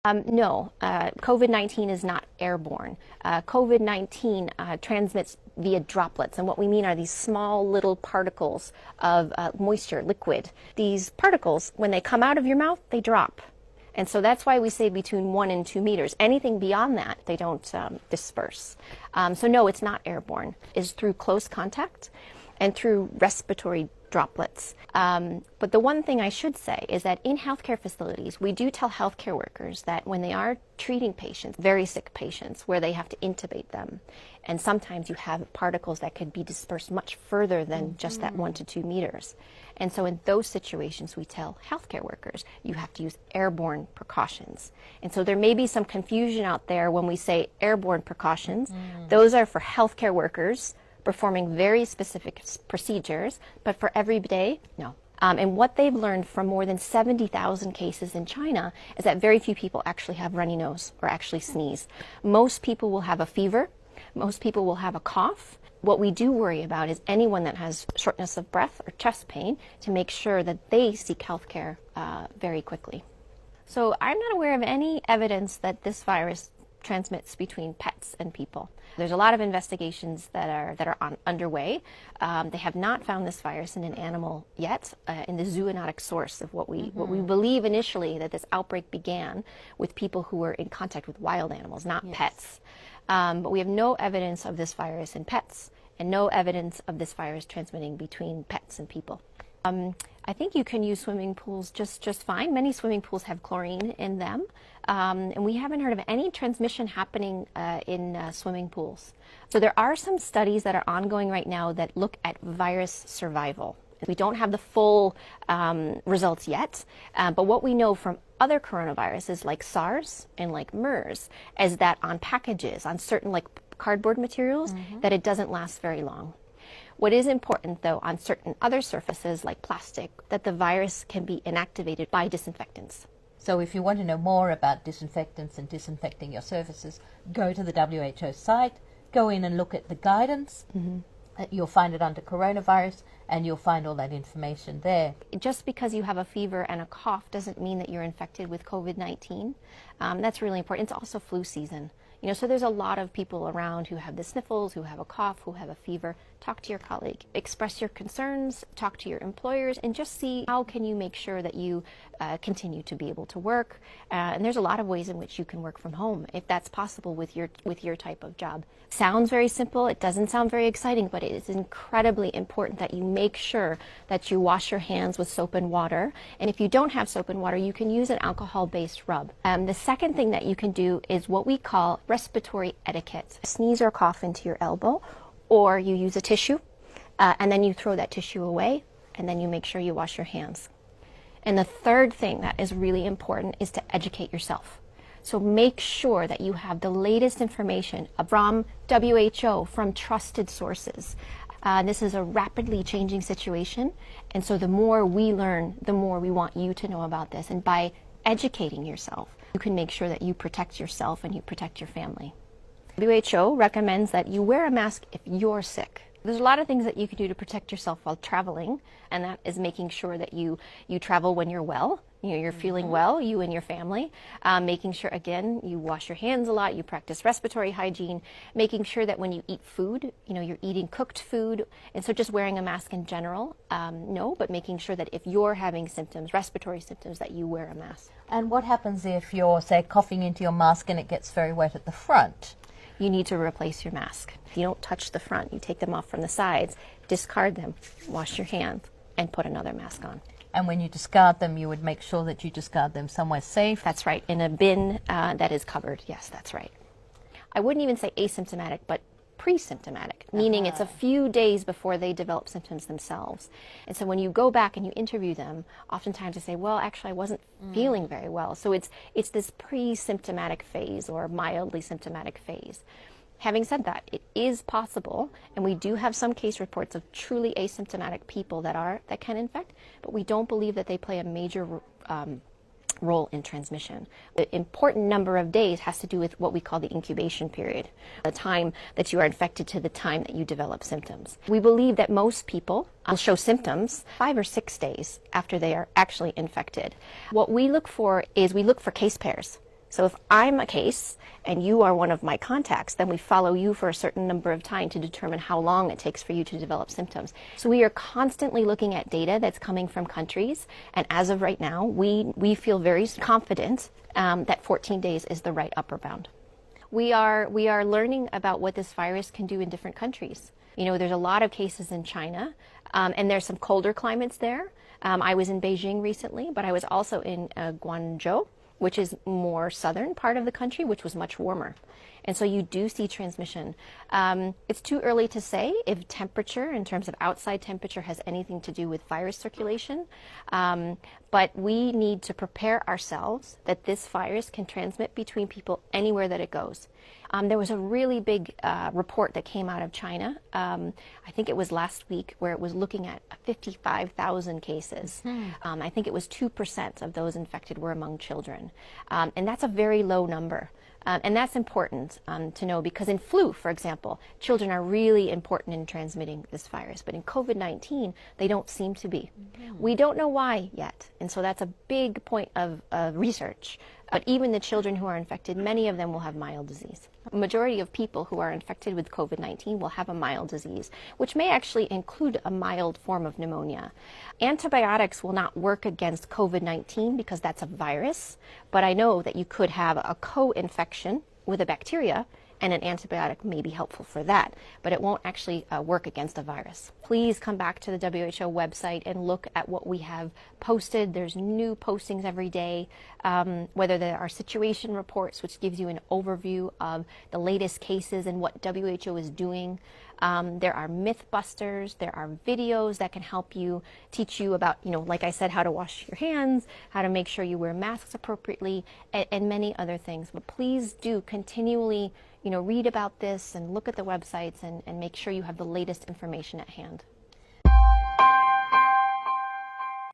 No, COVID-19 is not airborne. COVID-19 transmits via droplets, and what we mean are these small little particles of moisture, liquid. These particles, when they come out of your mouth, they drop. And so that's why we say between 1 and 2 meters. Anything beyond that, they don't disperse. So no, it's not airborne. It's through close contact and through respiratory droplets. But the one thing I should say is that in healthcare facilities, we do tell healthcare workers that when they are treating patients, very sick patients, where they have to intubate them, and sometimes you have particles that could be dispersed much further than just that 1 to 2 meters. And so in those situations, we tell healthcare workers, you have to use airborne precautions. And so there may be some confusion out there when we say airborne precautions. Those are for healthcare workers performing very specific procedures, but for every day, no. And what they've learned from more than 70,000 cases in China is that very few people actually have runny nose or actually sneeze. Most people will have a fever. Most people will have a cough. What we do worry about is anyone that has shortness of breath or chest pain, to make sure that they seek health care very quickly. So I'm not aware of any evidence that this virus transmits between pets and people. There's a lot of investigations that are underway. They have not found this virus in an animal yet, in the zoonotic source of what we believe initially, that this outbreak began with people who were in contact with wild animals, not pets. But we have no evidence of this virus in pets, and no evidence of this virus transmitting between pets and people. I think you can use swimming pools just fine. Many swimming pools have chlorine in them, and we haven't heard of any transmission happening in swimming pools. So there are some studies that are ongoing right now that look at virus survival. We don't have the full results yet, but what we know from other coronaviruses like SARS and like MERS is that on packages, on certain like cardboard materials, that it doesn't last very long. What is important, though, on certain other surfaces like plastic, that the virus can be inactivated by disinfectants. So if you want to know more about disinfectants and disinfecting your surfaces, go to the WHO site, go in and look at the guidance. You'll find it under coronavirus, and you'll find all that information there. Just because you have a fever and a cough doesn't mean that you're infected with COVID-19. That's really important. It's also flu season. You know, so there's a lot of people around who have the sniffles, who have a cough, who have a fever. Talk to your colleague, express your concerns, talk to your employers, and just see how can you make sure that you continue to be able to work. And there's a lot of ways in which you can work from home, if that's possible with your type of job. Sounds very simple. It doesn't sound very exciting, but it is incredibly important that you make sure that you wash your hands with soap and water. And if you don't have soap and water, you can use an alcohol-based rub. The second thing that you can do is what we call respiratory etiquette. Sneeze or cough into your elbow, or you use a tissue, and then you throw that tissue away, and then you make sure you wash your hands. And the third thing that is really important is to educate yourself. So make sure that you have the latest information from WHO, from trusted sources. This is a rapidly changing situation, and so the more we learn, the more we want you to know about this. And by educating yourself, you can make sure that you protect yourself and you protect your family. WHO recommends that you wear a mask if you're sick. There's a lot of things that you can do to protect yourself while traveling, and that is making sure that you travel when you're well. You know, you're feeling well, you and your family. Making sure, again, you wash your hands a lot, you practice respiratory hygiene, making sure that when you eat food, you know, you're eating cooked food. And so just wearing a mask in general, no, but making sure that if you're having symptoms, respiratory symptoms, that you wear a mask. And what happens if you're, say, coughing into your mask and it gets very wet at the front? You need to replace your mask. If you don't touch the front, you take them off from the sides, discard them, wash your hands, and put another mask on. And when you discard them, you would make sure that you discard them somewhere safe? That's right, in a bin that is covered. Yes, that's right. I wouldn't even say asymptomatic, but pre-symptomatic, meaning it's a few days before they develop symptoms themselves. And so when you go back and you interview them, oftentimes they say, well, actually, I wasn't feeling very well. So it's this pre-symptomatic phase or mildly symptomatic phase. Having said that, it is possible, and we do have some case reports of truly asymptomatic people that can infect, but we don't believe that they play a major role in transmission. The important number of days has to do with what we call the incubation period, the time that you are infected to the time that you develop symptoms. We believe that most people will show symptoms 5 or 6 days after they are actually infected. What we look for is we look for case pairs. So if I'm a case and you are one of my contacts, then we follow you for a certain number of time to determine how long it takes for you to develop symptoms. So we are constantly looking at data that's coming from countries, and as of right now, we feel very confident that 14 days is the right upper bound. We are learning about what this virus can do in different countries. You know, there's a lot of cases in China, and there's some colder climates there. I was in Beijing recently, but I was also in Guangzhou, which is more southern part of the country, which was much warmer. And so you do see transmission. It's too early to say if temperature, in terms of outside temperature, has anything to do with virus circulation. But we need to prepare ourselves that this virus can transmit between people anywhere that it goes. There was a really big report that came out of China, I think it was last week, where it was looking at 55,000 cases. I think it was 2% of those infected were among children. And that's a very low number. And that's important to know, because in flu, for example, children are really important in transmitting this virus. But in COVID-19, they don't seem to be. We don't know why yet. And so that's a big point of research. But even the children who are infected, many of them will have mild disease. A majority of people who are infected with COVID-19 will have a mild disease, which may actually include a mild form of pneumonia. Antibiotics will not work against COVID-19 because that's a virus, but I know that you could have a co-infection with a bacteria, and an antibiotic may be helpful for that, but it won't actually work against a virus. Please come back to the WHO website and look at what we have posted. There's new postings every day, whether there are situation reports, which gives you an overview of the latest cases and what WHO is doing. There are myth busters, there are videos that can help you, teach you about, like I said, how to wash your hands, how to make sure you wear masks appropriately, and many other things. But please do continually, read about this and look at the websites and make sure you have the latest information at hand.